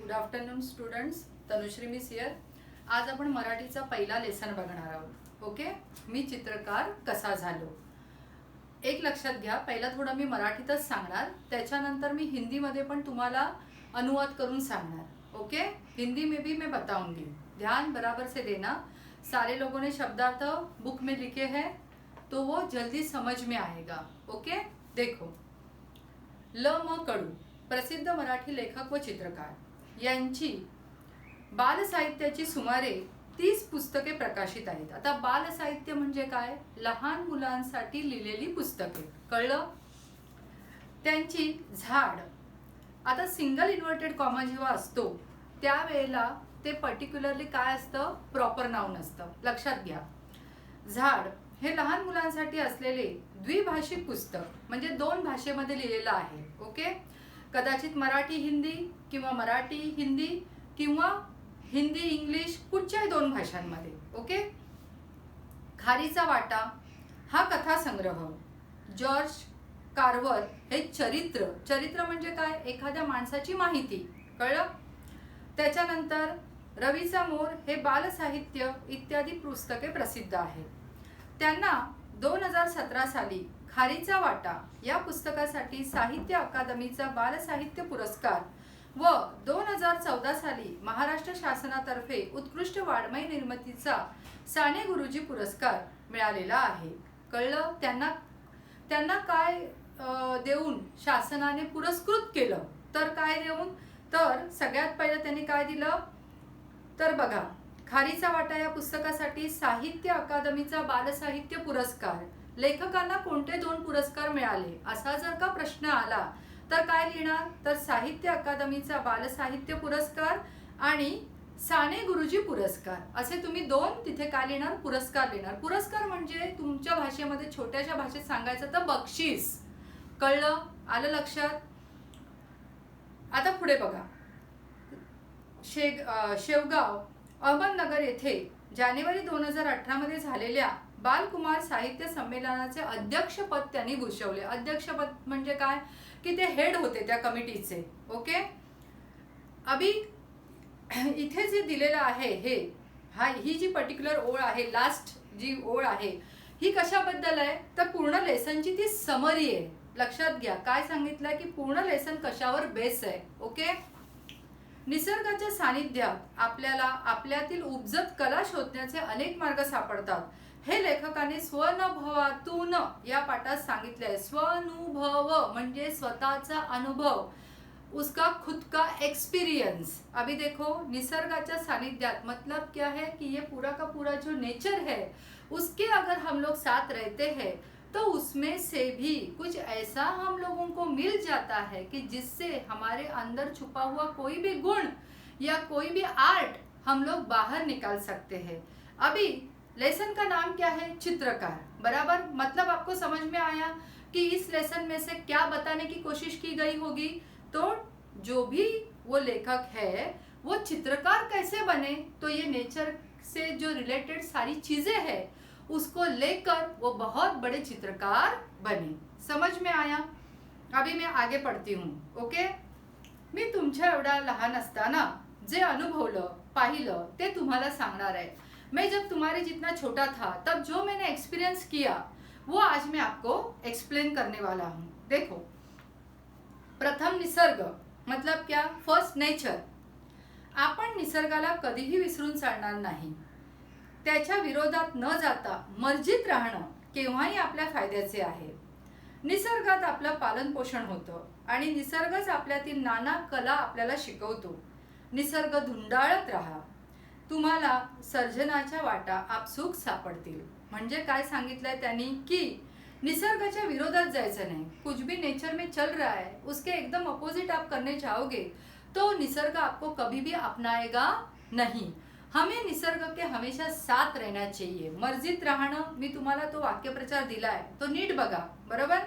Good afternoon students, Tanushree miss here. आज आपण मराठीचा पहिला लेसन बघणार आहोत। ओके, मी चित्रकार कसा झालो। एक लक्षात घ्या, पहिला थोडं मी मराठीतच सांगणार, त्याच्यानंतर मी हिंदीमध्ये पण तुम्हाला अनुवाद करून सांगणार। ओके, हिंदी में भी मैं बताऊंगी, ध्यान बराबर से देना। सारे लोगों ने शब्दार्थ बुक में लिखे हैं तो वो जल्दी समझ में आएगा। ओके, देखो, ल म कडू प्रसिद्ध मराठी लेखक व चित्रकार यांची बालसाहित्याची सुमारे 30 पुस्तके प्रकाशित आहेत। आता बालसाहित्य म्हणजे काय? लहान मुलांसाठी लिहिलेली पुस्तके, कळलं? त्यांची झाड, आता सिंगल इन्व्हर्टेड कॉमा जेव्हा असतो त्यावेळेला ते पर्टिक्युलरली काय असतं? प्रॉपर नाउन असतं, लक्षात घ्या। झाड हे लहान मुलांसाठी असलेले द्विभाषिक पुस्तक, म्हणजे 2 भाषेमध्ये लिहिलेलं आहे। ओके, कदाचित मराठी हिंदी किंवा मराठी हिंदी किंवा हिंदी इंग्लिश, कुठच्याही 2 भाषांमध्ये। ओके, खारीचा वाटा हा कथासंग्रह, जॉर्ज कार्वर हे चरित्र, चरित्र म्हणजे काय? एखाद्या माणसाची माहिती, कळलं? त्याच्यानंतर रवीचा मोर हे बालसाहित्य इत्यादी पुस्तके प्रसिद्ध आहेत। त्यांना 2017 साली खारीचा वाटा या पुस्तकासाठी साहित्य अकादमीचा बालसाहित्य पुरस्कार व 2014 साली महाराष्ट्र शासनातर्फे उत्कृष्ट वाङ्मय निर्मितीचा साने गुरुजी पुरस्कार मिळालेला आहे। कळलं? त्यांना काय देऊन शासनाने पुरस्कृत केलं? तर काय देऊन? तर सगळ्यात पहिलं त्यांनी काय दिलं? तर बघा, खारीचा वाटा या पुस्तकासाठी साहित्य अकादमीचा बालसाहित्य पुरस्कार। लेखकांना कोणते 2 पुरस्कार मिळाले असा जर का प्रश्न आला तर काय लिहिणार? तर साहित्य अकादमीचा बालसाहित्य पुरस्कार आणि साने गुरुजी पुरस्कार, असे तुम्ही 2 तिथे काय लिहिणार? पुरस्कार लिहिणार। पुरस्कार म्हणजे तुमच्या भाषेमध्ये, छोट्याशा भाषेत सांगायचं तर बक्षीस। कळलं? आलं लक्षात? आता पुढे बघा, शेवगाव अहमदनगर येथे जानेवारी 2018 मध्ये झालेल्या बालकुमार साहित्य संमेलनाचे अध्यक्षपद त्यांनी भूषवले। अध्यक्षपद म्हणजे काय? की ते हेड होते त्या कमिटीचे। ओके, अभी इथे जे दिलेलं आहे ही जी पर्टिक्युलर ओळ आहे, लास्ट जी ओळ आहे, ही कशाबद्दल आहे? तर पूर्ण लेसनची ती समरी आहे। लक्षात घ्या, काय सांगितलंय की पूर्ण लेसन कशावर बेस आहे। ओके, निसर्गाच्या सानिध्यात आपल्याला आपल्यातील उपजत कला शोधण्याचे अनेक मार्ग सापडतात, हे लेखकाने स्वानुभवातून या पाठात सांगितले आहे। स्वानुभव म्हणजे स्वतःचा अनुभव, उसका खुद का एक्सपीरियंस। अभी देखो, निसर्गाच्या सानिध्यात मतलब क्या है कि ये पूरा का पूरा जो नेचर है उसके अगर हम लोग साथ रहते हैं तो उसमें से भी कुछ ऐसा हम लोगों को मिल जाता है कि जिससे हमारे अंदर छुपा हुआ कोई भी गुण या कोई भी आर्ट हम लोग बाहर निकाल सकते हैं। अभी लेसन का नाम क्या है? चित्रकार। बराबर, मतलब आपको समझ में आया कि इस लेसन में से क्या बताने की कोशिश की गई होगी? तो जो भी वो लेखक है वो चित्रकार कैसे बने, तो ये नेचर से जो रिलेटेड सारी चीजें हैं उसको लेकर वो बहुत बड़े चित्रकार बने। समझ में आया? अभी मैं आगे पढ़ती हूँ। ओके, मी तुमच्या एवढा लहान असताना जे अनुभवलं, पाहिलं ते तुम्हाला सांगणार आहे। मैं जब तुम्हारे जितना छोटा था तब जो मैंने एक्सपीरियंस किया वो आज मैं आपको एक्सप्लेन करने वाला हूँ। देखो, प्रथम निसर्ग मतलब क्या? First nature. आपण निसर्गाला कधीही विसरून चालणार नाही। त्याच्या विरोधात न जाता मर्जीत राहणं केव्हाही आपल्या फायद्याचे आहे। निसर्गात आपलं पालन पोषण होतं आणि निसर्गच आपल्यातील नाना कला आपल्याला शिकवतो। निसर्ग धुंडाळत राहा, तुम्हाला सर्जनाच्या वाटा आपसूक सापडतील। म्हणजे काय सांगितलंय त्यांनी? की निसर्गाच्या विरोधात जायचं नाही। कुछ भी नेचर में चल रहा है उसके एकदम अपोजिट आप करने जाओगे तो निसर्ग आपको कभी भी अपनाएगा नहीं। हमें निसर्ग के हमेशा साथ रहना चाहिए। मर्जीत राहणं, मी तुम्हाला तो वाक्यप्रचार दिलाय, तो नीट बघा। बरोबर,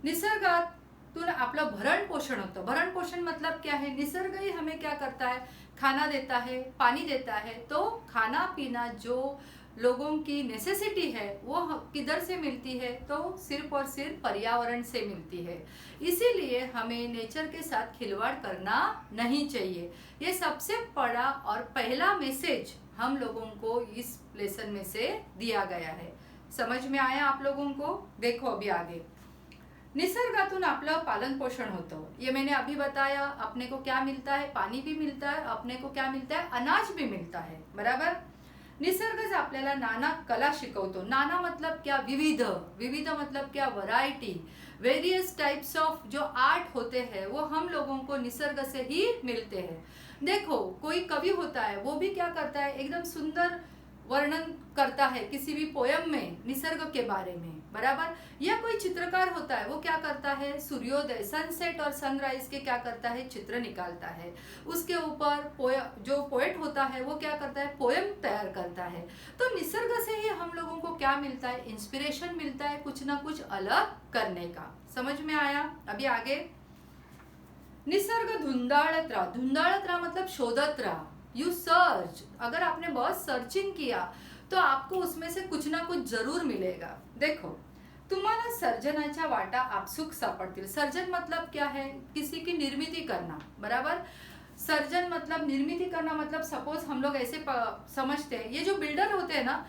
निसर्गातून आपलं भरण पोषण होतं। भरण पोषण मतलब क्या है? निसर्ग ही हमें क्या करता है? खाना देता है, पानी देता है। तो खाना पीना जो लोगों की नेसेसिटी है वो किधर से मिलती है, तो सिर्फ और सिर्फ पर्यावरण से मिलती है। इसीलिए हमें नेचर के साथ खिलवाड़ करना नहीं चाहिए। ये सबसे बड़ा और पहला मैसेज हम लोगों को इस लेसन में से दिया गया है। समझ में आया आप लोगों को? देखो अभी आगे, निसर्गातून आपलं पालन पोषण होतं, ये मैंने अभी बताया। अपने को क्या मिलता है? पाणी भी मिलता है, अपने को क्या मिलता है? अनाज भी मिलता है, बराबर। निसर्गच आपल्याला नाना कला शिकवतो। नाना मतलब क्या? विविध। विविध मतलब क्या? वैरायटी। वेरियस टाइप्स ऑफ जो आर्ट होते हैं वो हम लोगों को निसर्ग से ही मिलते हैं। देखो कोई कवि होता है, वो भी क्या करता है? एकदम सुंदर वर्णन करता है किसी भी पोयम में निसर्ग के बारे में, बराबर। या कोई चित्रकार होता है, वो क्या करता है? सूर्योदय, सनसेट और सनराइज के क्या करता है? चित्र निकालता है। उसके ऊपर जो पोएट होता है वो क्या करता है? पोयम तैयार करता है। तो निसर्ग से ही हम लोगों को क्या मिलता है? इंस्पिरेशन मिलता है कुछ ना कुछ अलग करने का। समझ में आया? अभी आगे, निसर्ग धुंधाड़त रहा। धुंधाड़त रहा मतलब शोधत रहा। यू सर्च, अगर आपने बहुत सर्चिंग किया तो आपको उसमें से कुछ ना कुछ जरूर मिलेगा। देखो, तुम्हाला सर्जनाच्या वाटा आपसुक सापडतील। सर्जन मतलब क्या है? किसी की निर्मिती करना, बराबर। सर्जन मतलब निर्मिती करना, मतलब सपोज हम लोग ऐसे समझते हैं, ये जो बिल्डर होते हैं ना,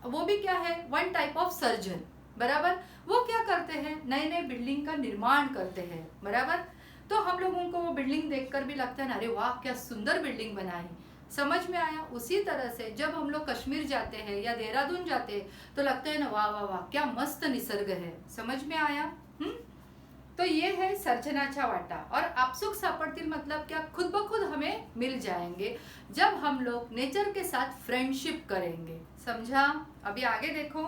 वो भी क्या है? वन टाइप ऑफ सर्जन, बराबर। वो क्या करते हैं? नए नए बिल्डिंग का निर्माण करते हैं, बराबर। तो हम लोगों को वो बिल्डिंग देखकर भी लगता है ना, अरे वाह क्या सुंदर बिल्डिंग बनाई। समझ में आया? उसी तरह से जब हम लोग कश्मीर जाते हैं या देहरादून जाते हैं तो लगता है ना, वाह वाह वाह क्या मस्त निसर्ग है। समझ में आया? तो ये है सर्जनाचा वाटा। और आपसुक सापडतील मतलब क्या? खुद ब खुद हमें मिल जाएंगे जब हम लोग नेचर के साथ फ्रेंडशिप करेंगे। समझा? अभी आगे देखो,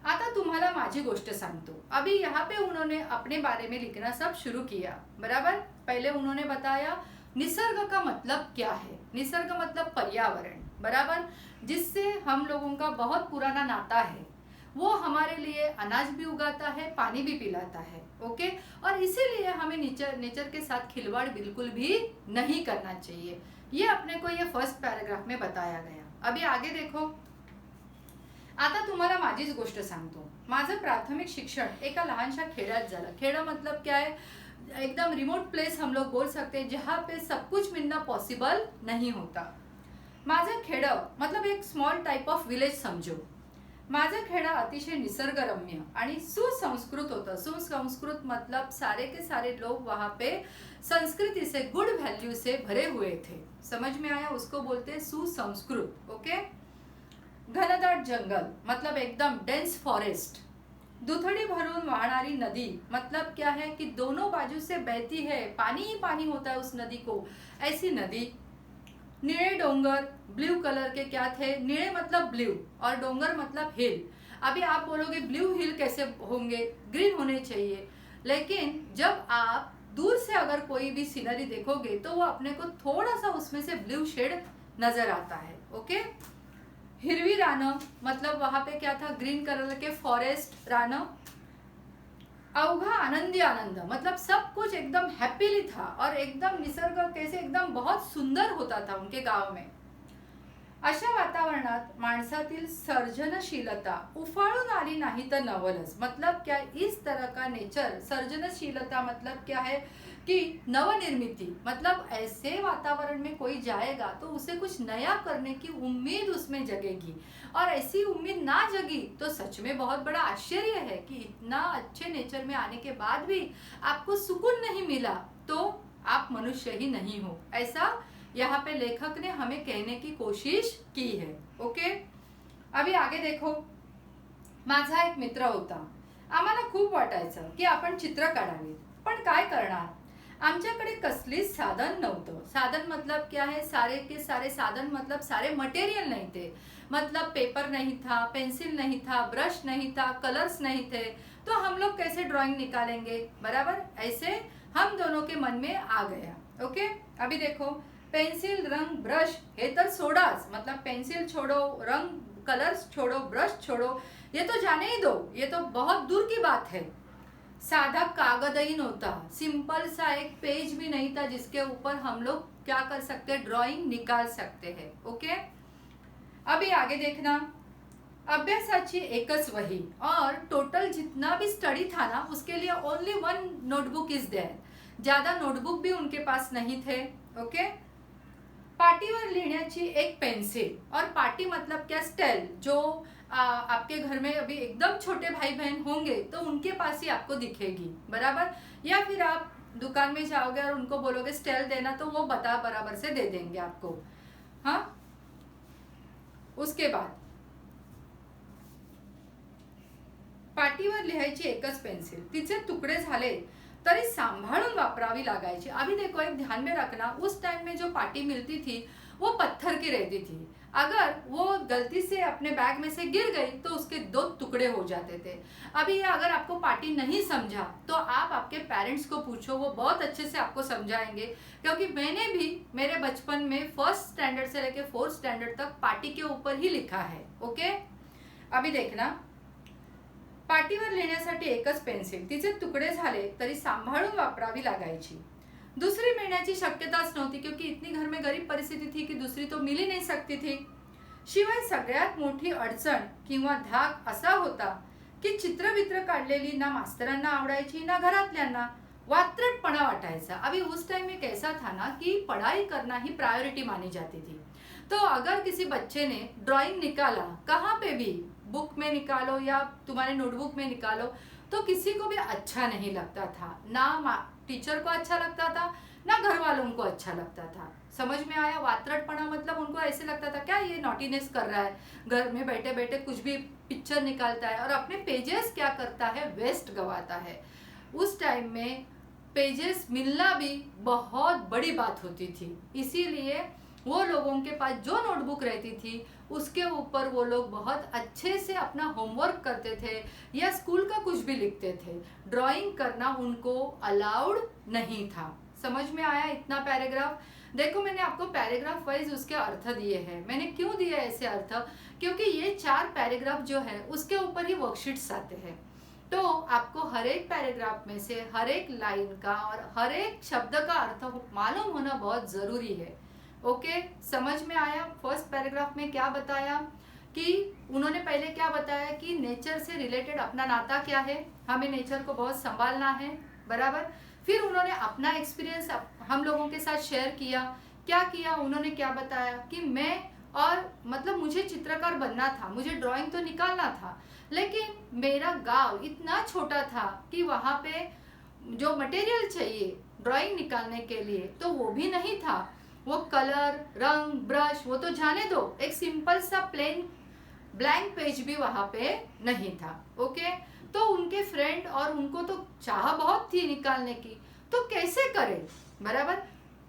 आता तुम्हाला माझी गोष्ट सांगतो। अभी यहाँ पे उन्होंने अपने बारे में लिखना सब शुरू किया, बराबर। पहले उन्होंने बताया निसर्ग का मतलब क्या है। निसर्ग मतलब पर्यावरण, बराबर, जिससे हम लोगों का बहुत पुराना नाता है। वो हमारे लिए अनाज भी उगाता है, पानी भी पिलाता है, ओके। और इसीलिए हमें नेचर के साथ खिलवाड़ बिल्कुल भी नहीं करना चाहिए। ये अपने को ये फर्स्ट पैराग्राफ में बताया गया। अभी आगे देखो, आता तुम्हाला माझीच गोष्ट सांगतो। माझं प्राथमिक शिक्षण एका लहानशा खेड्यात झालं। खेड़ा मतलब क्या है? एकदम रिमोट प्लेस हम लोग बोल सकते हैं, जहाँ पे सब कुछ मिलना पॉसिबल नहीं होता। माझं खेडं मतलब एक स्मॉल टाइप ऑफ विलेज समझो। माझं खेडं अतिशय निसर्गरम्य आणि सुसंस्कृत होतं। सुसंस्कृत मतलब सारे के सारे लोग वहाँ पे संस्कृति से, गुड वैल्यू से भरे हुए थे। समझ में आया? उसको बोलते हैं सुसंस्कृत, ओके। घनदाट जंगल मतलब एकदम डेंस फॉरेस्ट। दुथड़ी भरून वाहनारी नदी मतलब क्या है? कि दोनों बाजू से बहती है, पानी ही पानी होता है उस नदी को, ऐसी नदी। नीले डोंगर, ब्लू कलर के क्या थे? नीले मतलब ब्लू और डोंगर मतलब हिल। अभी आप बोलोगे ब्लू हिल कैसे होंगे? ग्रीन होने चाहिए। लेकिन जब आप दूर से अगर कोई भी सीनरी देखोगे तो वो अपने को थोड़ा सा उसमें से ब्लू शेड नजर आता है, ओके। हिरवी रानं मतलब वहां पे क्या था? ग्रीन कलर के फॉरेस्ट रानं। अवघा आनंदी आनंद मतलब सब कुछ एकदम हैप्पीली था और एकदम निसर्ग कैसे एकदम बहुत सुंदर होता था उनके गांव में। अशा वातावरणात माणसातील सर्जनशीलता उफाळून आली नाही तर नवलच। मतलब क्या? इस तरह का नेचर, सर्जनशीलता मतलब क्या है? कि नवनिर्मिति मतलब ऐसे वातावरण में कोई जाएगा तो उसे कुछ नया करने की उम्मीद उसमें जगेगी। और ऐसी उम्मीद ना जगी तो सच में बहुत बड़ा आश्चर्य है कि इतना अच्छे नेचर में आने के बाद भी आपको सुकून नहीं मिला तो आप मनुष्य ही नहीं हो। ऐसा यहाँ पे लेखक ने हमें कहने की कोशिश की है, ओके। अभी आगे देखो, माझा एक मित्र होता। आम्हाला खूप वाटायचं की आपण चित्र काढावीत, पण काय करणार? आमच्याकडे कसलीच साधन नव्हतं। साधन मतलब क्या है? सारे के सारे साधन मतलब सारे मटेरियल नहीं थे। मतलब पेपर नहीं था, पेंसिल नहीं था, ब्रश नहीं था, कलर्स नहीं थे, तो हम लोग कैसे ड्राइंग निकालेंगे, बराबर। ऐसे हम दोनों के मन में आ गया, ओके। अभी देखो, पेंसिल, रंग, ब्रश हे तर सोडाच। मतलब पेंसिल छोड़ो, रंग कलर्स छोड़ो, ब्रश छोड़ो, ये तो जाने ही दो, ये तो बहुत दूर की बात है। साधा कागज ही नहोता, सिंपल सा एक पेज भी नहीं था जिसके ऊपर हम लोग क्या कर सकते? ड्राइंग निकाल सकते हैं, ओके। अभी आगे देखना, अभ्यासाची एकच वही और टोटल जितना भी स्टडी था ना उसके लिए ओनली 1 नोटबुक इज देयर, ज़्यादा नोटबुक भी उनके पास नहीं थे। ओके, पाटीवर लिखण्याची एक पेंसिल, और पाटी मतलब क्या, स्टेल, जो आपके घर में अभी एकदम छोटे भाई बहन होंगे तो उनके पास ही आपको दिखेगी, बराबर। या फिर आप दुकान में जाओगे और उनको बोलोगे स्टेल देना तो वो बता बराबर से दे देंगे आपको। हाँ, उसके बाद पाटीवर लिहायची एकच पेन्सिल, तिचे तुकडे झाले तरी सांभाळून वापरावी लागायची। अभी देखो, एक ध्यान में रखना, उस टाइम में जो पाटी मिलती थी वो पत्थर की रहती थी। अगर वो गलती से अपने बैग में से गिर गई तो उसके 2 टुकड़े हो जाते थे। अभी ये अगर आपको पाटी नहीं समझा तो आप आपके पेरेंट्स को पूछो, वो बहुत अच्छे से आपको समझाएंगे, क्योंकि मैंने भी मेरे बचपन में 1st स्टैंडर्ड से लेकर 4th स्टैंडर्ड तक पाटी के ऊपर ही लिखा है। ओके, अभी देखना, पाटीवर लिहिण्यासाठी एकच पेन्सिल, तिचे तुकडे झाले तरी सांभाळून वापरावी लागायची। दूसरी मिळण्याची शक्यताच नव्हती, क्योंकि इतनी घर में गरीब परिस्थिति थी कि दूसरी तो मिल ही नहीं सकती थी। शिवाय सगळ्यात मोठी अडचण किंवा धाक असा होता की चित्रवित्र काढलेली ना मास्तरांना आवडायची ना घरातल्यांना, वात्रटपणा वाटायचा। अभी उस टाइम में कैसा था ना कि पढ़ाई करना ही प्रायोरिटी मानी जाती थी। तो अगर किसी बच्चे ने ड्राइंग निकाला, कहाँ पे भी, बुक में निकालो या तुम्हारे नोटबुक में निकालो, तो किसी को भी अच्छा नहीं लगता था, ना टीचर को अच्छा लगता था ना घर वालों को अच्छा लगता था। समझ में आया? वात्रटपना मतलब उनको ऐसे लगता था क्या ये नॉटीनेस कर रहा है, घर में बैठे बैठे कुछ भी पिक्चर निकालता है और अपने पेजेस क्या करता है, वेस्ट गवाता है। उस टाइम में पेजेस मिलना भी बहुत बड़ी बात होती थी, इसीलिए वो लोगों के पास जो नोटबुक रहती थी उसके ऊपर वो लोग बहुत अच्छे से अपना होमवर्क करते थे या स्कूल का कुछ भी लिखते थे। ड्राइंग करना उनको अलाउड नहीं था। समझ में आया इतना पैराग्राफ? देखो, मैंने आपको पैराग्राफ वाइज उसके अर्थ दिए हैं। मैंने क्यों दिए ऐसे अर्थ, क्योंकि ये 4 पैराग्राफ जो है उसके ऊपर ही वर्कशीट्स आते हैं। तो आपको हर एक पैराग्राफ में से हर एक लाइन का और हर एक शब्द का अर्थ मालूम होना बहुत ज़रूरी है। ओके, समझ में आया? फर्स्ट पैराग्राफ में क्या बताया कि उन्होंने पहले क्या बताया कि नेचर से रिलेटेड अपना नाता क्या है, हमें नेचर को बहुत संभालना है, बराबर। फिर उन्होंने अपना एक्सपीरियंस हम लोगों के साथ शेयर किया। क्या किया उन्होंने, क्या बताया कि मैं और मतलब मुझे चित्रकार बनना था, मुझे ड्राइंग तो निकालना था, लेकिन मेरा गांव इतना छोटा था कि वहाँ पे जो मटेरियल चाहिए ड्राइंग निकालने के लिए तो वो भी नहीं था। वो कलर, रंग, ब्रश वो तो जाने दो, एक सिंपल सा प्लेन ब्लैंक पेज भी वहाँ पे नहीं था। ओके, तो उनके फ्रेंड और उनको तो चाह बहुत थी निकालने की, तो कैसे करें, बराबर।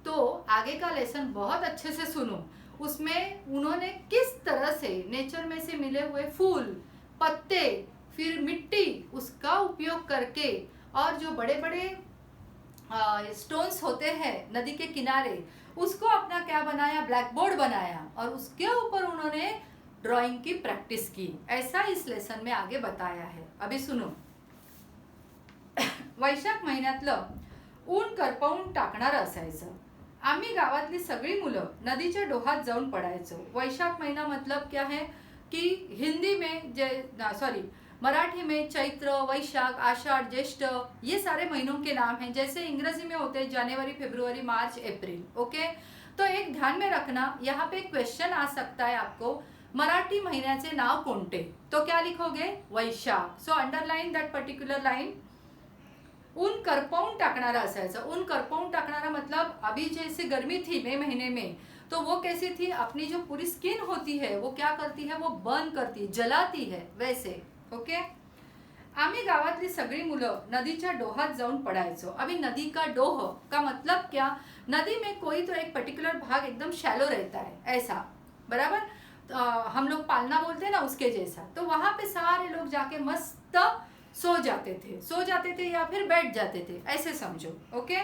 तो आगे का लेसन बहुत अच्छे से सुनो, उसमें उन्होंने किस तरह से नेचर में से मिले हुए फूल, पत्ते, फिर मिट्टी, उसका उपयोग करके और जो बड़े बड़े स्टोन्स होते हैं नदी के किनारे, उसको अपना क्या बनाया, ब्लैक बोर्ड बनाया और उसके ऊपर उन्होंने ड्राइंग की प्रैक्टिस की। ऐसा इस लेसन में आगे बताया है। अभी सुनो, वैशाख महिन्यातलं ऊन करपवून टाकणारं असायचं। आम्ही गावातली सगळी मुलं नदीच्या डोहात जाऊन पडायचो। वैशाख महीना मतलब क्या है कि हिंदी में मराठी में चैत्र, वैशाख, आषाढ़, ज्येष्ठ, ये सारे महीनों के नाम हैं। जैसे अंग्रेजी में होते हैं जनवरी, फरवरी, मार्च, अप्रैल। ओके, तो एक ध्यान में रखना, यहाँ पे क्वेश्चन आ सकता है आपको, मराठी महीन्याचे नाव कोणते, तो क्या लिखोगे, Vaishakh. So underline that particular line. ऊन करपवून टाकणारा असायचं। ऊन करपवून टाकणारा मतलब अभी जैसे गर्मी थी मई महीने में, तो वो कैसी थी, अपनी जो पूरी स्किन होती है वो क्या करती है, वो बर्न करती, जलाती है, वैसे। ओके, आम्ही गावातली सगळी मुलं नदीच्या डोहात जाऊन पडायचो। अभी नदी का डोह का मतलब क्या, नदी में कोई तो एक पर्टिकुलर भाग एकदम शैलो रहता है, ऐसा, बराबर। हम लोग पालना बोलते हैं ना, उसके जैसा। तो वहाँ पे सारे लोग जाके मस्त सो जाते थे या फिर बैठ जाते थे, ऐसे समझो। ओके,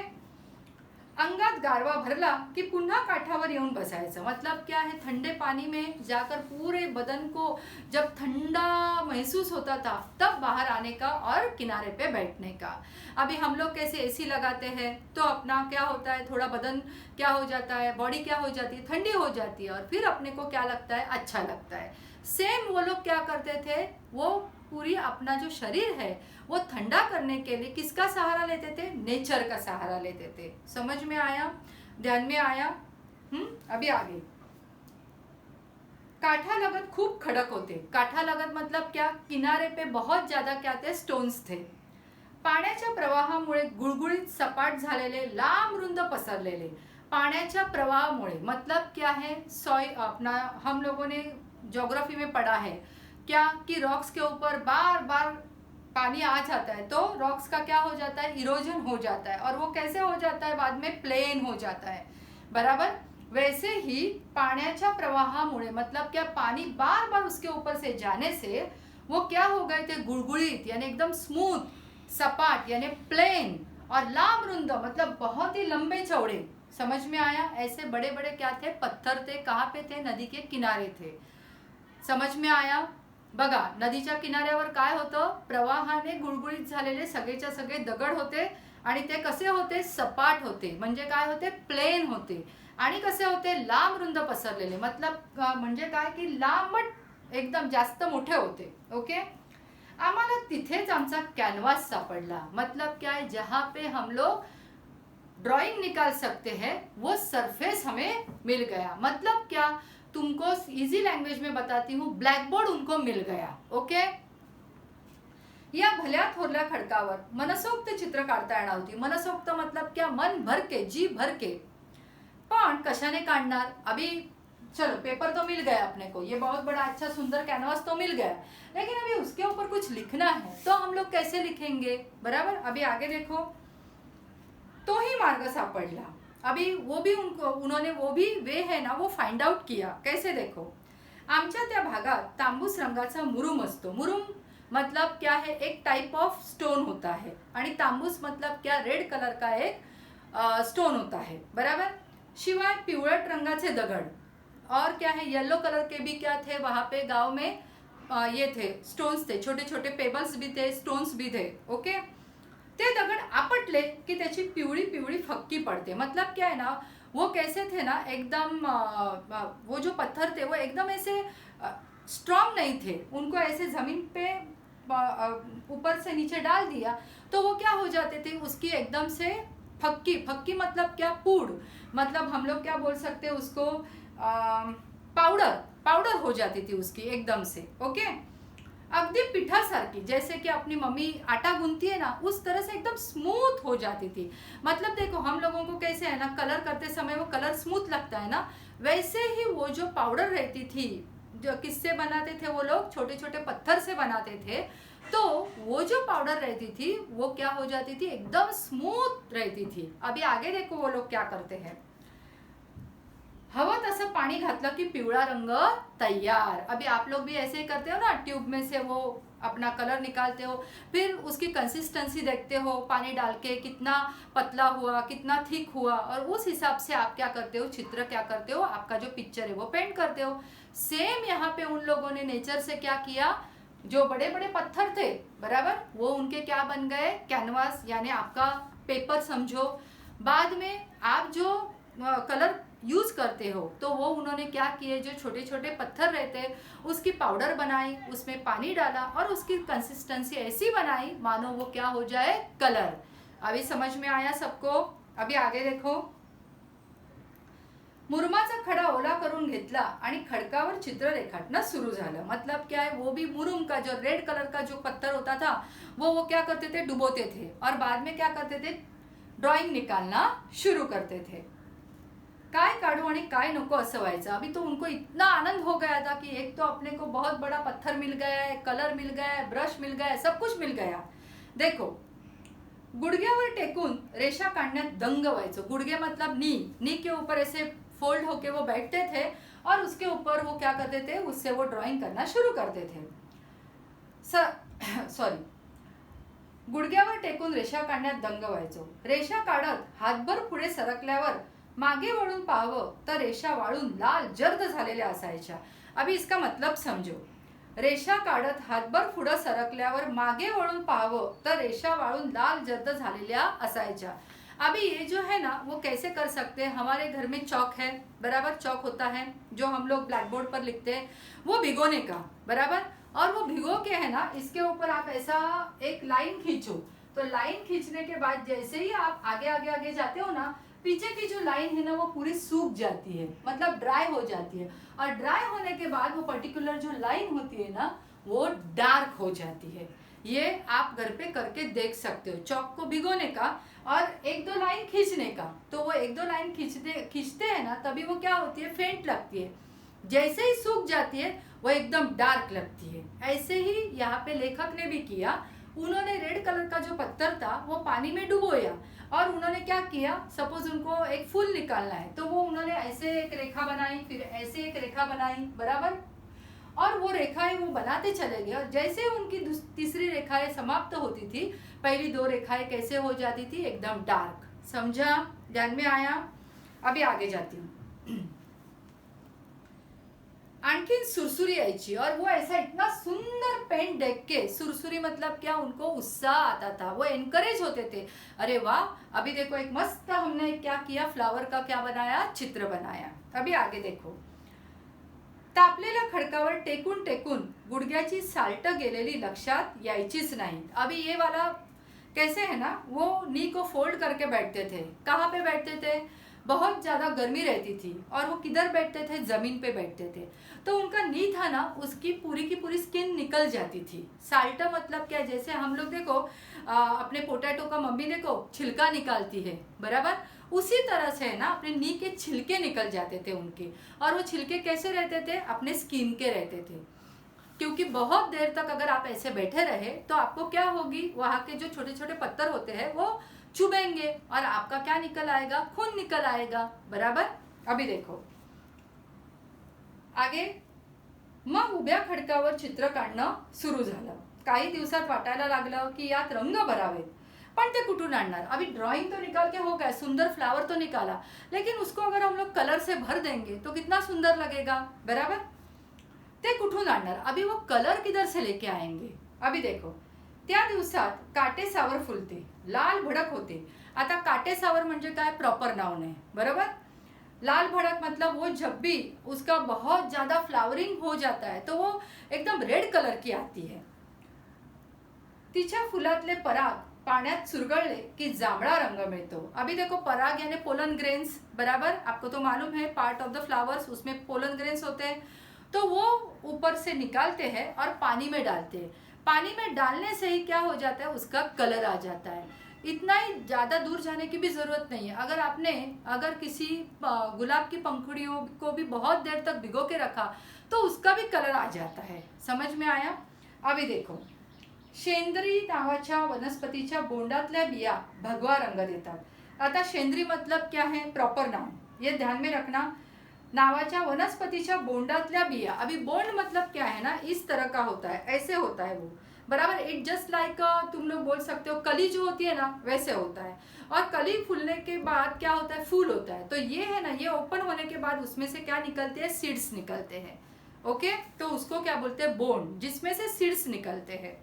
अंगात गारवा भरला कि पुन्हा काठावर येऊन बसायचं। मतलब क्या है, ठंडे पानी में जाकर पूरे बदन को जब ठंडा महसूस होता था तब बाहर आने का और किनारे पे बैठने का। अभी हम लोग कैसे एसी लगाते हैं तो अपना क्या होता है, थोड़ा बदन क्या हो जाता है, बॉडी क्या हो जाती है, ठंडी हो जाती है और फिर अपने को क्या लगता है, अच्छा लगता है। सेम वो लोग क्या करते थे, वो पूरी अपना जो शरीर है वो ठंडा करने के लिए किसका सहारा लेते थे, नेचर का सहारा लेते थे। समझ में आया, ध्यान में आया? अभी आगे। काठा लगत खूब खडक होते। काठा लगत मतलब क्या, किनारे पे बहुत ज्यादा क्या थे, स्टोन्स थे। पाण्याच्या प्रवाहामुळे गुळगुळीत सपाट झालेले, लांब रुंद पसरलेले। पाण्याच्या प्रवाहामुळे मतलब क्या है, सॉइल अपना हम लोगों ने ज्योग्राफी में पढ़ा है क्या कि रॉक्स के ऊपर बार बार पानी आ जाता है तो रॉक्स का क्या हो जाता है, इरोजन हो जाता है और वो कैसे हो जाता है, बाद में प्लेन हो जाता है। बराबर वैसे ही पाण्याच्या प्रवाहामुळे मतलब क्या, पानी बार बार उसके ऊपर से जाने से वो क्या हो गए थे, गुड़गुड़ित यानी एकदम स्मूथ, सपाट यानी प्लेन, और लाम रुंद मतलब बहुत ही लंबे चौड़े। समझ में आया? ऐसे बड़े बड़े क्या थे, पत्थर थे। कहाँ पे थे, नदी के किनारे थे। समझ में आया? बघा, नदीच्या किनाऱ्यावर काय होतं, प्रवाहाने गुळगुळीत झालेले सगळेच्या सगळे दगड होते आणि ते कसे होते, सपाट होते। म्हणजे काय होते, प्लेन होते। आणि कसे होते, लांब रुंद पसरलेले। मतलब म्हणजे काय की लांबट एकदम जास्त मोठे होते। ओके, आम्हाला तिथेच आमचा कॅनव्हास सापडला। मतलब क्या है, जहाँ पे हम लोग ड्राइंग निकाल सकते हैं वो सरफेस हमें मिल गया। मतलब क्या, तुमको इजी लैंग्वेज में बताती हूँ, ब्लैक बोर्ड उनको मिल गया। ओके, या भल्या थोरल्या खडकावर मनसोक्त चित्र काढता येणार होती। मनसोक्त मतलब क्या, मन भर के, जी भर के। पण कशाने काढणार, अभी चलो पेपर तो मिल गया अपने को, ये बहुत बड़ा अच्छा सुंदर कैनवास तो मिल गया, लेकिन अभी उसके ऊपर कुछ लिखना है तो हम लोग कैसे लिखेंगे। बराबर, अभी आगे देखो। तो ही मार्ग सापडला। अभी वो भी उन्होंने वो भी वे है ना वो फाइंड आउट किया। कैसे, देखो, आमच्या त्या भागात तांबूस रंगाचा मुरुम असतो। मुरुम मतलब क्या है, एक टाइप ऑफ स्टोन होता है, आणि तांबूस मतलब क्या, रेड कलर का एक स्टोन होता है। बराबर, शिवाय पिवळट रंगाचे दगड और क्या है, येलो कलर के भी क्या थे वहां पे गांव में, ये थे स्टोन्स थे, छोटे छोटे पेबल्स भी थे, स्टोन्स भी थे। ओके, ते दगड आपटले की त्याची पिवळी पिवळी फक्की पड़ते। मतलब क्या है ना, वो कैसे थे ना, एकदम वो जो पत्थर थे वो एकदम ऐसे स्ट्रांग नहीं थे, उनको ऐसे जमीन पे ऊपर से नीचे डाल दिया तो वो क्या हो जाते थे, उसकी एकदम से फक्की। फक्की मतलब क्या, पूड़, मतलब हम लोग क्या बोल सकते हैं उसको, पाउडर, पाउडर हो जाती थी उसकी एकदम से। ओके, अगदी पिठासारखी, जैसे कि अपनी मम्मी आटा गूंथती है ना, उस तरह से एकदम स्मूथ हो जाती थी। मतलब देखो, हम लोगों को कैसे है ना, कलर करते समय वो कलर स्मूथ लगता है ना, वैसे ही वो जो पाउडर रहती थी, जो किससे बनाते थे वो लोग, छोटे छोटे पत्थर से बनाते थे, तो वो जो पाउडर रहती थी वो क्या हो जाती थी, एकदम स्मूथ रहती थी। अभी आगे देखो वो लोग क्या करते हैं। हवा तसं पानी घातलं की पिवळा रंग तैयार। अभी आप लोग भी ऐसे ही करते हो ना, ट्यूब में से वो अपना कलर निकालते हो, फिर उसकी कंसिस्टेंसी देखते हो पानी डाल के, कितना पतला हुआ, कितना थिक हुआ, और उस हिसाब से आप क्या करते हो, चित्र क्या करते हो, आपका जो पिक्चर है वो पेंट करते हो। सेम यहाँ पे उन लोगों ने नेचर से क्या किया, जो बड़े बड़े पत्थर थे, बराबर, वो उनके क्या बन गए, कैनवास, यानी आपका पेपर समझो। बाद में आप जो कलर यूज करते हो तो वो उन्होंने क्या किए, जो छोटे छोटे पत्थर रहते उसकी पाउडर बनाई, उसमें पानी डाला और उसकी कंसिस्टेंसी ऐसी बनाई मानो वो क्या हो जाए, कलर। अभी समझ में आया सबको? अभी आगे देखो। मुरुमाचा खडा ओला करून घेतला आणि खडकावर चित्र रेखाटना सुरू झालं। मतलब क्या है, वो भी मुरुम का जो रेड कलर का जो पत्थर होता था वो क्या करते थे, डुबोते थे और बाद में क्या करते थे, ड्राइंग निकालना शुरू करते थे। काय काढू आणि काय नको असं व्हायचं। अभी तो उनको इतना आनंद हो गया था कि एक तो अपने को बहुत बड़ा पत्थर मिल गया है, कलर मिल गया है, ब्रश मिल गया है, सब कुछ मिल गया। देखो, गुडघ्यावर टेकून रेषा काढण्यात दंग व्हायचो। गुडघे मतलब नी, नी के ऊपर ऐसे फोल्ड होके वो बैठते थे और उसके ऊपर वो क्या करते थे, उससे वो ड्राइंग करना शुरू करते थे। सॉरी, गुडघ्यावर टेकून रेषा काढण्यात दंग व्हायचो. रेषा काढत हातभर पुढे सरकल्यावर मागे वळून पाहावं तर रेषा वाळून लाल जर्द झालेल्या असायच्या. अभी इसका मतलब समझो. रेषा काढत हातभर पुढे सरकल्यावर मागे वळून पाहावं तर रेषा वाळून लाल जर्द झालेल्या असायच्या. अभी ये जो है ना वो कैसे कर सकते हैं. हमारे घर में चौक है, बराबर. चौक होता है जो हम लोग ब्लैक बोर्ड पर लिखते हैं, वो भिगोने का, बराबर. और वो भिगो के है ना, इसके ऊपर आप ऐसा एक लाइन खींचो. तो लाइन खींचने के बाद जैसे ही आप आगे आगे आगे जाते हो ना, पीछे की जो लाइन है ना वो पूरी सूख जाती है, मतलब ड्राई हो जाती है. और ड्राई होने के बाद वो पर्टिकुलर जो लाइन होती है ना वो डार्क हो जाती है. ये आप घर पे करके देख सकते हो. चौक को भिगोने का और एक दो लाइन खींचने का. तो वो एक दो लाइन खींचते हैं ना, तभी वो क्या होती है, फेंट लगती है. जैसे ही सूख जाती है वो एकदम डार्क लगती है. ऐसे ही यहाँ पे लेखक ने भी किया. उन्होंने रेड कलर का जो पत्थर था वो पानी में डुबोया और उन्होंने क्या किया, सपोज उनको एक फूल निकालना है तो वो उन्होंने ऐसे एक रेखा बनाई, फिर ऐसे एक रेखा बनाई, बराबर. और वो रेखाएं वो बनाते चले गए और जैसे उनकी तीसरी रेखाएं समाप्त होती थी, पहली दो रेखाएं कैसे हो जाती थी, एकदम डार्क. समझा, ध्यान में आया. अभी आगे जाती हूँ. आणखीन सुरसुरी यायची और वो ऐसा इतना सुंदर पेंट देख के, सुरसुरी मतलब क्या, उनको उत्साह आता था, वो एनकरेज होते थे. अरे वाह, अभी देखो एक मस्त हमने क्या किया, फ्लावर का क्या बनाया, चित्र बनाया. अभी आगे देखो. तापलेल्या खडकावर टेकून टेकून गुडघ्याची साल्ट गेलेली लक्षात यायचीच नाही. अभी ये वाला कैसे है ना, वो नी को फोल्ड करके बैठते थे. कहाँ पे बैठते थे, बहुत ज़्यादा गर्मी रहती थी और वो किधर बैठते थे, ज़मीन पे बैठते थे. तो उनका नी था ना, उसकी पूरी की पूरी स्किन निकल जाती थी. साल्ट मतलब क्या, जैसे हम लोग देखो अपने पोटैटो का मम्मी देखो छिलका निकालती है, बराबर. उसी तरह से है ना अपने नी के छिलके निकल जाते थे उनके. और वो छिलके कैसे रहते थे, अपने स्किन के रहते थे. क्योंकि बहुत देर तक अगर आप ऐसे बैठे रहे तो आपको क्या होगी, वहाँ के जो छोटे छोटे पत्थर होते हैं वो चुभेंगे और आपका क्या निकल आएगा, खून निकल आएगा, बराबर. अभी देखो आगे. मग उभ्या खडकावर चित्र काढणं सुरू झालं. काही दिवसात वाटायला लागलं की यात रंग भरावेत, पण ते कुठून आणणार. अभी ड्राइंग तो निकाल के हो गया, सुंदर फ्लावर तो निकाला, लेकिन उसको अगर हम लोग कलर से भर देंगे तो कितना सुंदर लगेगा, बराबर. ते कुठून आणणार. अभी वो कलर किधर से लेके आएंगे. अभी देखो. त्या दिवसात काटेसावर फुलते, लाल भडक होते. आता काटेसावर म्हणजे काय, प्रॉपर नाउन है, बराबर. लाल भड़क मतलब वो जब भी उसका बहुत ज्यादा फ्लावरिंग हो जाता है तो वो एकदम रेड कलर की आती है. तिच्या फुलातले पराग पाण्यात चुरगळले की जांभळा रंग मिळतो. अभी देखो पराग यानी पोलन ग्रेन्स, बराबर. आपको तो मालूम है पार्ट ऑफ द फ्लावर्स उसमें पोलन ग्रेन्स होते हैं. तो वो ऊपर से निकालते हैं और पानी में डालते हैं. पानी में डालने से ही क्या हो जाता है, उसका कलर आ जाता है. इतना ही ज़्यादा दूर जाने की भी ज़रूरत नहीं है. अगर किसी गुलाब की पंखुड़ियों को भी बहुत देर तक भिगो के रखा तो उसका भी कलर आ जाता है. समझ में आया. अभी देखो. शेंद्री नावाच्या वनस्पतीच्या बोंडातल्या बिया भगवा रंग देतात. आता शेंद्री मतलब क्या है, प्रॉपर नाउन, ये ध्यान में रखना. नावाच्या वनस्पतीच्या बोंडातल्या बिया. अभी बोंड मतलब क्या है ना, इस तरह का होता है, ऐसे होता है वो, बराबर. इट जस्ट लाइक तुम लोग बोल सकते हो कली जो होती है ना वैसे होता है. और कली फूलने के बाद क्या होता है, फूल होता है. तो ये है ना, ये ओपन होने के बाद उसमें से क्या निकलते हैं, सीड्स निकलते हैं. ओके, तो उसको क्या बोलते हैं, बोंड, जिसमें से सीड्स निकलते हैं.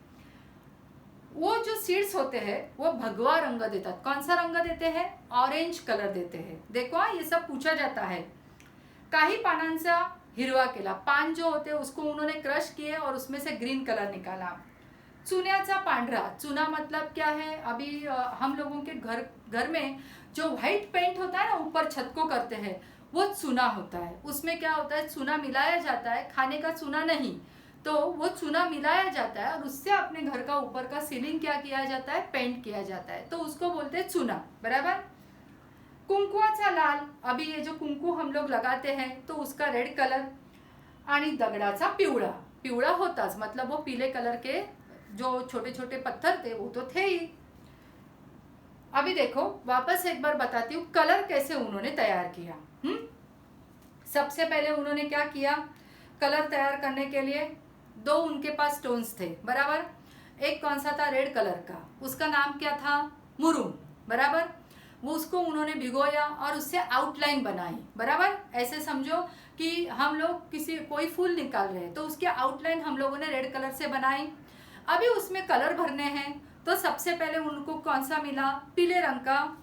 वो जो सीड्स होते हैं वो भगवा रंग देता. कौन सा रंग देते हैं, ऑरेंज कलर देते हैं. देखो ये सब पूछा जाता है. काही पानांचा हिरवा केला. पान जो होते उसको उन्होंने क्रश किए और उसमें से ग्रीन कलर निकाला. चुन्याचा पांढरा. चुना मतलब क्या है, अभी हम लोगों के घर में जो व्हाइट पेंट होता है ना, ऊपर छत को करते हैं, वो चुना होता है. उसमें क्या होता है, चुना मिलाया जाता है, खाने का चुना नहीं. तो वो चुना मिलाया जाता है और उससे अपने घर का ऊपर का सीलिंग क्या किया जाता है, पेंट किया जाता है. तो उसको बोलते हैं चुना, बराबर. कुंकुआचा लाल. अभी ये जो कुंकू हम लोग लगाते हैं तो उसका रेड कलर. आणि दगडाचा पिवळा. पिवळा होताच मतलब वो पीले कलर के जो छोटे छोटे पत्थर थे वो तो थे ही. अभी देखो वापस एक बार बताती हूँ कलर कैसे उन्होंने तैयार किया. सबसे पहले उन्होंने क्या किया, कलर तैयार करने के लिए दो उनके पास स्टोन्स थे, बराबर. एक कौन सा था, रेड कलर का, उसका नाम क्या था, मुरुम, बराबर। वो उसको उन्होंने भिगोया और उससे आउटलाइन बनाई, बराबर। ऐसे समझो कि हम लोग कोई फूल निकाल रहे हैं तो उसके आउटलाइन हम लोगों ने रेड कलर से बनाई। अभी उसमें कलर भरने हैं तो सबसे पहले उनको कौन सा मिला, पीले रंग का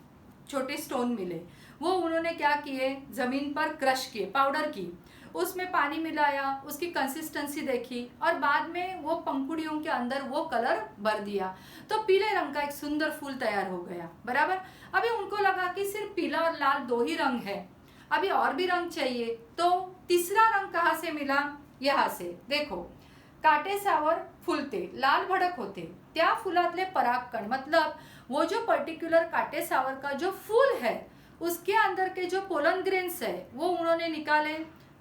छोटे स्टोन मिले। वो उन्होंने क्या किए, जमीन पर क्रश किए, पाउडर की, उसमें पानी मिलाया, उसकी कंसिस्टेंसी देखी और बाद में वो पंखुड़ियों के अंदर वो कलर भर दिया तो पीले रंग का एक सुंदर फूल तैयार हो गया, बराबर। अभी उनको लगा कि सिर्फ पीला और लाल दो ही रंग है, अभी और भी रंग चाहिए, तो तीसरा रंग कहाँ से मिला, यहाँ से देखो, काटेसावर फुलते, लाल भडक होते, त्या फुलातले परागकण, मतलब वो जो पर्टिक्युलर काटेसावर का जो फूल है उसके अंदर के जो पोलन ग्रेन्स है वो उन्होंने निकाले,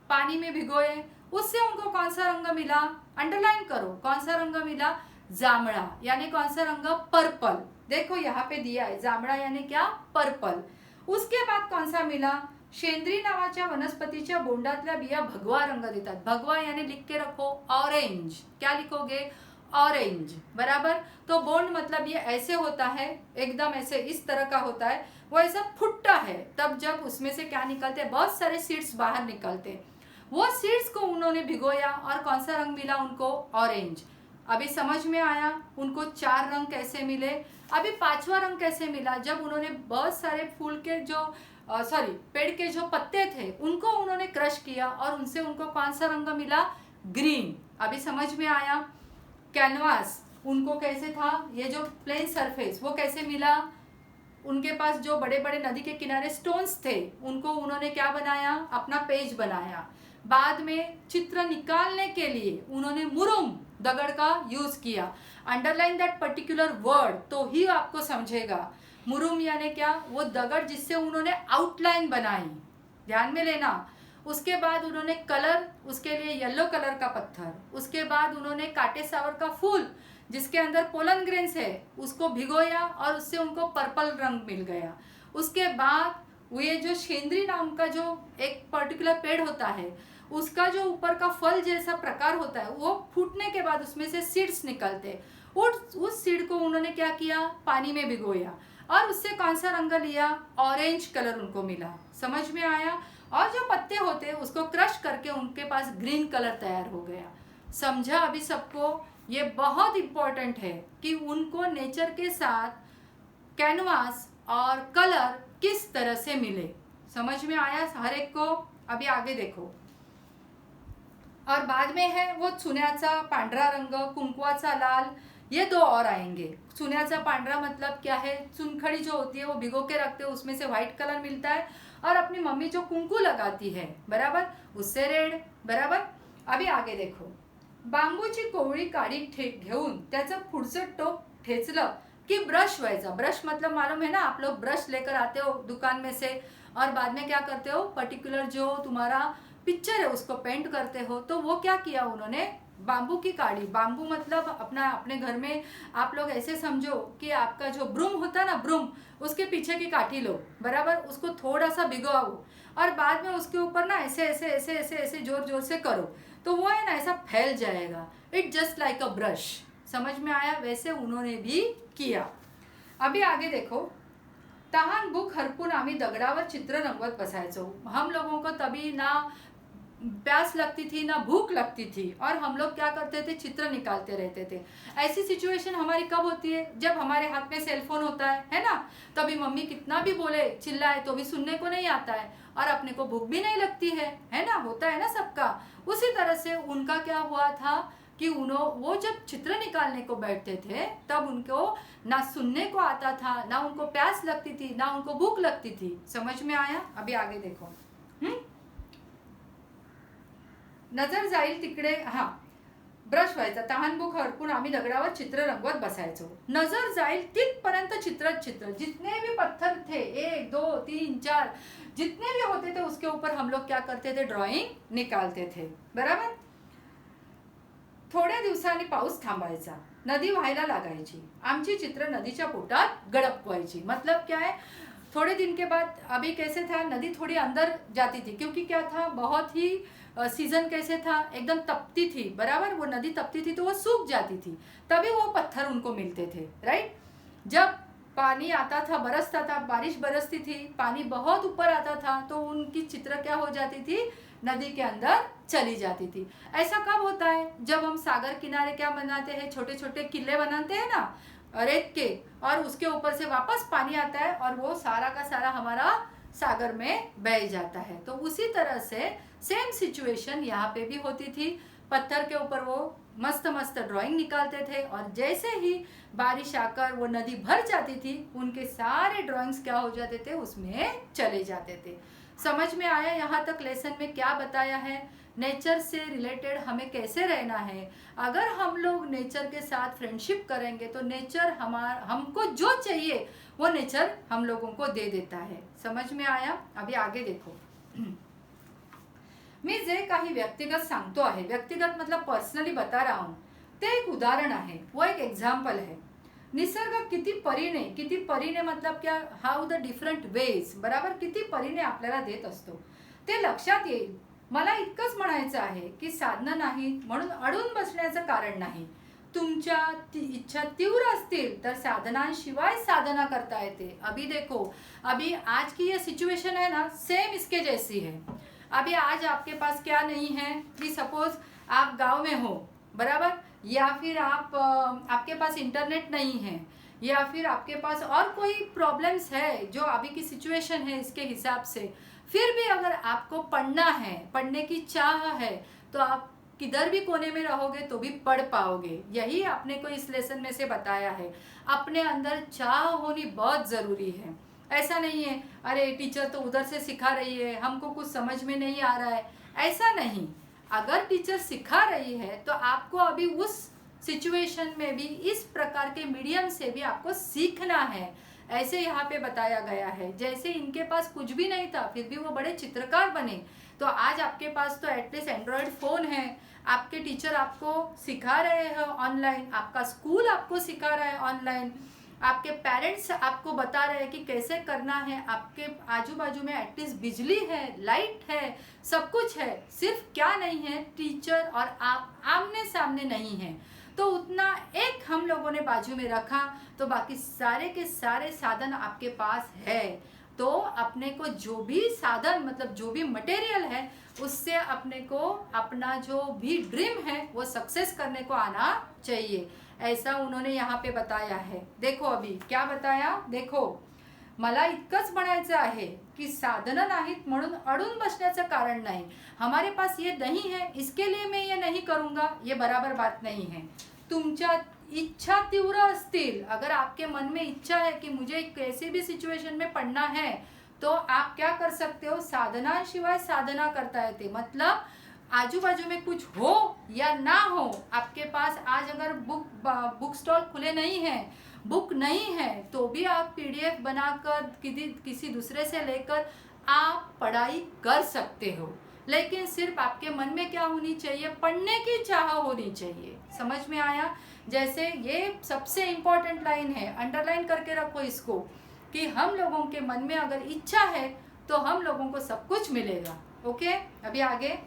पानी में भिगोए, उससे उनको कौन सा रंग मिला, अंडरलाइन करो, कौन सा रंग मिला, जांबळा, यानी कौन सा रंग, पर्पल। देखो यहाँ पे दिया है जांबळा यानी क्या, पर्पल। उसके बाद कौन सा मिला, शेंद्री नावाच्या वनस्पतीच्या बोंडातल्या बिया भगवा रंग देतात, भगवा यानी लिख के रखो ऑरेंज, क्या लिखोगे, ऑरेंज, बराबर। तो बोंड मतलब ये ऐसे होता है, एकदम ऐसे इस तरह का होता है, वो ऐसा फुटता है तब जब उसमें से क्या निकलते हैं, बहुत सारे सीड्स बाहर निकलते हैं। वो सीड्स को उन्होंने भिगोया और कौन सा रंग मिला उनको, ऑरेंज। अभी समझ में आया उनको 4 रंग कैसे मिले। अभी 5वां रंग कैसे मिला, जब उन्होंने बहुत सारे फूल के जो पेड़ के जो पत्ते थे उनको उन्होंने क्रश किया और उनसे उनको कौन सा रंग मिला, ग्रीन। अभी समझ में आया। कैनवास उनको कैसे था, ये जो प्लेन सरफेस वो कैसे मिला, उनके पास जो बड़े बड़े नदी के किनारे स्टोन्स थे उनको उन्होंने क्या बनाया, अपना पेज बनाया। बाद में चित्र निकालने के लिए उन्होंने मुरुम दगड़ का यूज किया। अंडरलाइन दैट पर्टिकुलर वर्ड तो ही आपको समझेगा। मुरुम यानी क्या, वो दगड़ जिससे उन्होंने आउटलाइन बनाई, ध्यान में लेना। उसके बाद उन्होंने कलर, उसके लिए येलो कलर का पत्थर। उसके बाद उन्होंने काटेसावर का फूल जिसके अंदर पोलन ग्रेन्स है उसको भिगोया और उससे उनको पर्पल रंग मिल गया। उसके बाद वो ये जो शेंद्री नाम का जो एक पर्टिकुलर पेड़ होता है उसका जो ऊपर का फल जैसा प्रकार होता है वो फूटने के बाद उसमें से सीड्स निकलते, उस सीड को उन्होंने क्या किया, पानी में भिगोया और उससे कौन सा रंग लिया, ऑरेंज कलर उनको मिला। समझ में आया। और जो पत्ते होते हैं उसको क्रश करके उनके पास ग्रीन कलर तैयार हो गया। समझा अभी सबको। ये बहुत इंपॉर्टेंट है कि उनको नेचर के साथ कैनवास और कलर किस तरह से मिले। समझ में आया हर एक को। अभी आगे देखो। और बाद में है वो चुन्याचा पांढरा रंग, कुंकवाचा लाल, ये 2 और आएंगे। चुन्याचा पांढरा मतलब क्या है, चुनखड़ी जो होती है वो भिगो के रखते हैं, उसमें से व्हाइट कलर मिलता है और अपनी मम्मी जो कुंकू लगाती है, बराबर, उससे रेड, बराबर। अभी आगे देखो। बांबूची कोवळी काडी घेऊन त्याचं पुढचं टोक ठेचलं कि ब्रश व्हायचा। ब्रश मतलब मालूम है ना, आप लोग ब्रश लेकर आते हो दुकान में से और बाद में क्या करते हो, पर्टिकुलर जो तुम्हारा पिक्चर है उसको पेंट करते हो। तो वो क्या किया उन्होंने, बांबू की काड़ी, बांबू मतलब अपने घर में आप लोग ऐसे समझो कि आपका जो ब्रूम होता है ना, ब्रूम, उसके पीछे की काठी लो, बराबर, उसको थोड़ा सा भिगोओ और बाद में उसके ऊपर ना ऐसे ऐसे ऐसे ऐसे ऐसे जोर जोर से करो तो वो है ना ऐसा फैल जाएगा। It just like a brush. समझ में आया। वैसे उन्होंने भी किया। अभी आगे देखो। तहान भूक हरपून आम्ही दगडावर चित्र रंगवत बसायचो। हम लोगों को तभी ना प्यास लगती थी ना भूख लगती थी और हम लोग क्या करते थे, चित्र निकालते रहते थे। ऐसी सिचुएशन हमारी कब होती है, जब हमारे हाथ में सेलफोन होता है ना, तभी मम्मी कितना भी बोले चिल्लाए तो भी सुनने को नहीं आता है और अपने को भूख भी नहीं लगती है ना, होता है ना सबका। उसी तरह से उनका क्या हुआ था कि वो जब चित्र निकालने को बैठते थे तब उनको ना सुनने को आता था, ना उनको प्यास लगती थी, ना उनको भूख लगती थी। समझ में आया। अभी आगे देखो। नजर जाईल तिकडे, हा, ब्रश व्हायचा, तहान भूक हरपून आम्ही दगडावर चित्र रंगवत बसायचो। नजर जाईल तिथपर्यंत चित्र जितने भी पत्थर थे, 1 2 3 4 जितने भी होते थे उसके ऊपर हम लोग क्या करते थे, ड्रॉइंग निकालते थे, बराबर। थोड्या दिवसांनी पाऊस थांबायचा, नदी व्हायला लागायची, आमची चित्र नदीच्या पोटात गडपवायची। मतलब क्या है, थोड़े दिन के बाद अभी कैसे था, नदी थोड़ी अंदर जाती थी क्योंकि क्या था, बहुत ही सीजन कैसे था, एकदम तपती थी, बराबर, वो नदी तपती थी तो वो सूख जाती थी, तभी वो पत्थर उनको मिलते थे, राइट। जब पानी आता था, बरसता था, बारिश बरसती थी, पानी बहुत ऊपर आता था तो उनकी चित्र क्या हो जाती थी, नदी के अंदर चली जाती थी। ऐसा कब होता है, जब हम सागर किनारे क्या बनाते हैं, छोटे छोटे किले बनाते हैं ना रेत के, और उसके ऊपर से वापस पानी आता है और वो सारा का सारा हमारा सागर में बह जाता है। तो उसी तरह से सेम सिचुएशन यहाँ पे भी होती थी। पत्थर के ऊपर वो मस्त मस्त ड्राइंग निकालते थे और जैसे ही बारिश आकर वो नदी भर जाती थी, उनके सारे ड्राइंग्स क्या हो जाते थे, उसमें चले जाते थे। समझ में आया यहाँ तक लेसन में क्या बताया है, नेचर से रिलेटेड हमें कैसे रहना है। अगर हम लोग नेचर के साथ फ्रेंडशिप करेंगे तो नेचर हमको जो चाहिए वो नेचर हम लोगों को दे देता है। समझ में आया। अभी आगे देखो। मी जे काही व्यक्तिगत सांगतो आहे, व्यक्तिगत मतलब पर्सनली बता रहा हूँ, ते एक उदाहरण आहे, वो एक एग्जाम्पल है। निसर्ग किती परीने मतलब क्या, हाऊ द डिफरंट वेज, बराबर, किती परीने आपल्याला देत असतो ते लक्षात येईल। मला इतकंच म्हणायचं आहे की साधना नाही म्हणून अडून बसण्याचं कारण नाही। तुमच्या इच्छा तीव्र असतील तर साधनांशिवाय साधना करता येते। अभी देखो, अभी आज की ये सिचुएशन है ना, सेम इसके जैसी है। अभी आज आपके पास क्या नहीं है कि सपोज आप गांव में हो, बराबर, या फिर आपके पास इंटरनेट नहीं है, या फिर आपके पास और कोई प्रॉब्लम्स है जो अभी की सिचुएशन है इसके हिसाब से, फिर भी अगर आपको पढ़ना है, पढ़ने की चाह है, तो आप किधर भी कोने में रहोगे तो भी पढ़ पाओगे। यही आपने को इस लेसन में से बताया है। अपने अंदर चाह होनी बहुत ज़रूरी है। ऐसा नहीं है अरे टीचर तो उधर से सिखा रही है, हमको कुछ समझ में नहीं आ रहा है, ऐसा नहीं। अगर टीचर सिखा रही है तो आपको अभी उस सिचुएशन में भी इस प्रकार के मीडियम से भी आपको सीखना है। ऐसे यहाँ पे बताया गया है। जैसे इनके पास कुछ भी नहीं था फिर भी वो बड़े चित्रकार बने, तो आज आपके पास तो एटलीस्ट एंड्रॉयड फ़ोन है, आपके टीचर आपको सिखा रहे हैं ऑनलाइन, आपका स्कूल आपको सिखा रहा है ऑनलाइन, आपके पेरेंट्स आपको बता रहे हैं कि कैसे करना है, आपके आजू बाजू में एटलीस्ट बिजली है, लाइट है, सब कुछ है। सिर्फ क्या नहीं है, टीचर और आप आमने सामने नहीं हैं। तो उतना एक हम लोगों ने बाजू में रखा तो बाकी सारे के सारे साधन आपके पास है। तो अपने को जो भी साधन मतलब जो भी मटेरियल है उससे अपने को अपना जो भी ड्रीम है वो सक्सेस करने को आना चाहिए। ऐसा उन्होंने यहाँ पे बताया है। देखो अभी क्या बताया, देखो, मला इतकंच म्हणायचं आहे की साधनं नाहीत म्हणून अडून बसण्याचं कारण नाही। हमारे पास ये नहीं है इसके लिए मैं ये नहीं करूँगा, ये बराबर बात नहीं है। तुमच्या इच्छा तीव्र असतील, अगर आपके मन में इच्छा है कि मुझे कैसे भी सिचुएशन में पढ़ना है तो आप क्या कर सकते हो, साधना शिवाय साधना करता है। मतलब आजू बाजू में कुछ हो या ना हो, आपके पास आज अगर बुक स्टॉल खुले नहीं हैं, बुक नहीं है, तो भी आप PDF बनाकर किसी दूसरे से लेकर आप पढ़ाई कर सकते हो। लेकिन सिर्फ आपके मन में क्या होनी चाहिए, पढ़ने की चाह होनी चाहिए। समझ में आया। जैसे ये सबसे इम्पोर्टेंट लाइन है, अंडरलाइन करके रखो इसको, कि हम लोगों के मन में अगर इच्छा है तो हम लोगों को सब कुछ मिलेगा। ओके, अभी आगे।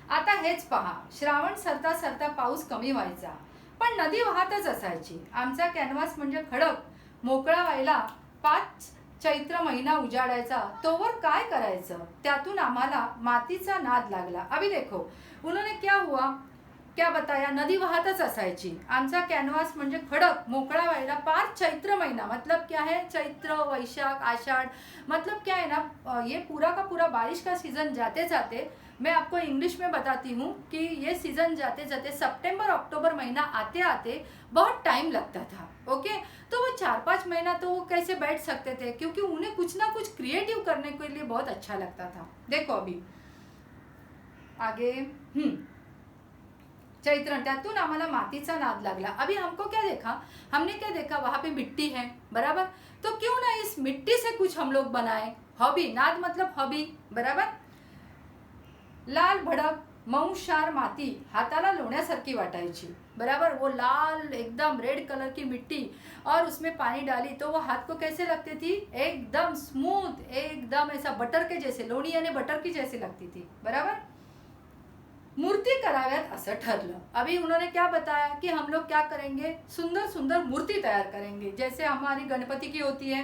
आता हेच पहा, श्रावण सरता सरता पाऊस कमी व्हायचा पण नदी वाहतच असायची। आमचा कॅनव्हास म्हणजे खडक मोकळा व्हायला 5 चैत्र महिना उजाडायचा, तोवर काय करायचं, त्यातून आम्हाला मातीचा नाद लागला। अभी देखो उन्होंने क्या हुआ, क्या बताया, नदी वाहतच असायची, आमचा कॅनव्हास म्हणजे खडक मोकळा व्हायला 5 चैत्र महीना, मतलब क्या है, चैत्र वैशाख आषाढ़, मतलब क्या है ना, ये पूरा का पूरा बारिश का सीज़न जाते जाते, मैं आपको इंग्लिश में बताती हूँ कि ये सीज़न जाते जाते सितंबर अक्टूबर महीना आते आते बहुत टाइम लगता था। ओके, तो वो 4-5 महीना तो वो कैसे बैठ सकते थे, क्योंकि उन्हें कुछ ना कुछ क्रिएटिव करने के लिए बहुत अच्छा लगता था। देखो अभी आगे, चैत्र, त्यातून आम्हाला मातीचा नाद लागला। अभी हमको क्या देखा, हमने क्या देखा, वहाँ पे मिट्टी है, बराबर, तो क्यों ना इस मिट्टी से कुछ हम लोग बनाए। हॉबी, नाद मतलब हॉबी, बराबर। लाल भडक मऊशार माती हाताला लोण्यासारखी वाटायची, बराबर, वो लाल एकदम रेड कलर की मिट्टी और उसमें पानी डाली तो वो हाथ को कैसे लगती थी, एकदम स्मूथ, एकदम ऐसा बटर के जैसे, लोणी यानी बटर की जैसी लगती थी, बराबर। मूर्ती कराव्यात असं ठरलं। अभी उन्होंने क्या बताया कि हम लोग क्या करेंगे, सुंदर सुंदर मूर्ति तयार करेंगे जैसे हमारी गणपती की होती है।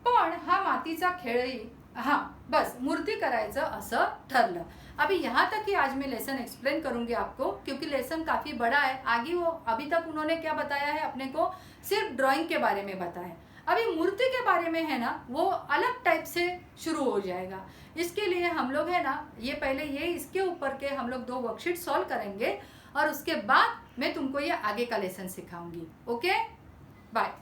पण हा मातीचा खेळही, हाँ बस मूर्ति करायचं असं ठरलं। अभी यहाँ तक ही आज मैं लेसन एक्सप्लेन करूंगी आपको, क्योंकि लेसन काफ़ी बड़ा है। आगे वो अभी तक उन्होंने क्या बताया है अपने को, सिर्फ ड्राइंग के बारे में बताया। अभी मूर्ति के बारे में है ना, वो अलग टाइप से शुरू हो जाएगा। इसके लिए हम लोग है ना, ये पहले ये इसके ऊपर के हम लोग 2 वर्कशीट सॉल्व करेंगे और उसके बाद मैं तुमको ये आगे का लेसन सिखाऊंगी। Okay, bye.